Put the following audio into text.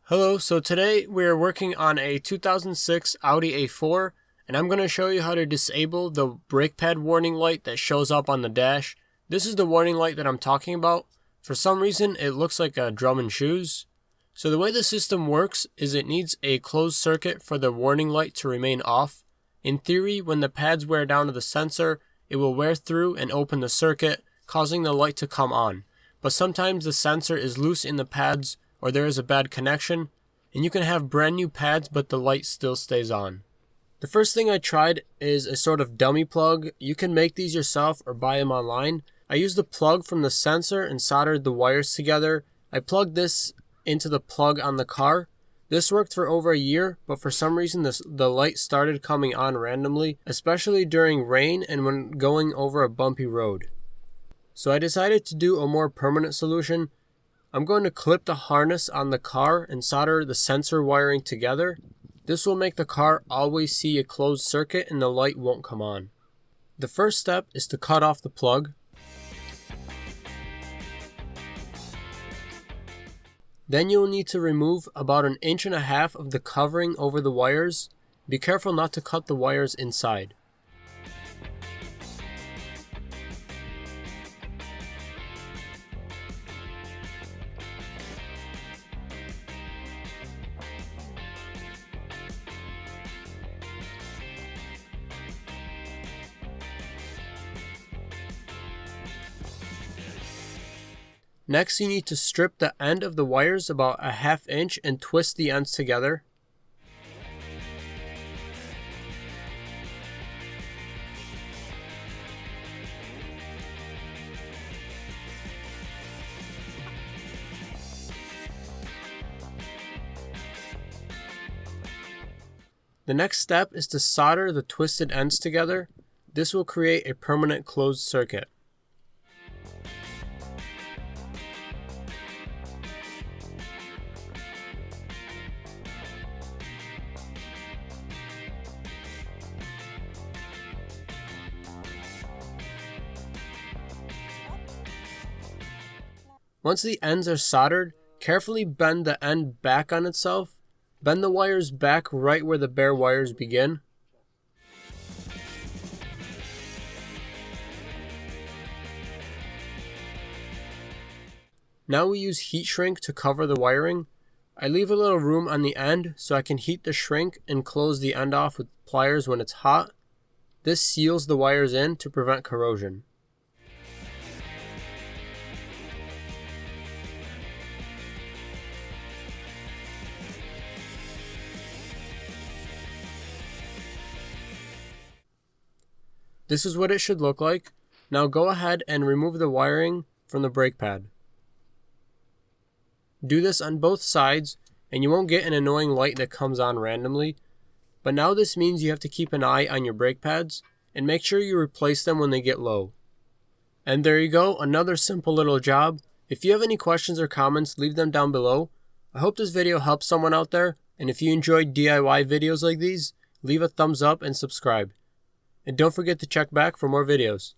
Hello, so today we're working on a 2006 Audi A4 and I'm going to show you how to disable the brake pad warning light that shows up on the dash. This is the warning light that I'm talking about. For some reason it looks like a drum and shoes. So the way the system works is it needs a closed circuit for the warning light to remain off. In theory, when the pads wear down to the sensor, it will wear through and open the circuit, causing the light to come on. But sometimes the sensor is loose in the pads or there is a bad connection, and you can have brand new pads but the light still stays on. The first thing I tried is a sort of dummy plug. You can make these yourself or buy them online. I used the plug from the sensor and soldered the wires together. I plugged this into the plug on the car. This worked for over a year, but for some reason the light started coming on randomly, especially during rain and when going over a bumpy road. So I decided to do a more permanent solution. I'm going to clip the harness on the car and solder the sensor wiring together. This will make the car always see a closed circuit and the light won't come on. The first step is to cut off the plug. Then you'll need to remove about 1.5 inches of the covering over the wires. Be careful not to cut the wires inside. Next, you need to strip the end of the wires about 1/2 inch and twist the ends together. The next step is to solder the twisted ends together. This will create a permanent closed circuit. Once the ends are soldered, carefully bend the end back on itself. Bend the wires back right where the bare wires begin. Now we use heat shrink to cover the wiring. I leave a little room on the end so I can heat the shrink and close the end off with pliers when it's hot. This seals the wires in to prevent corrosion. This is what it should look like. Now go ahead and remove the wiring from the brake pad. Do this on both sides and you won't get an annoying light that comes on randomly. But now this means you have to keep an eye on your brake pads and make sure you replace them when they get low. And there you go, another simple little job. If you have any questions or comments, leave them down below. I hope this video helps someone out there, and if you enjoyed DIY videos like these, leave a thumbs up and subscribe. And don't forget to check back for more videos.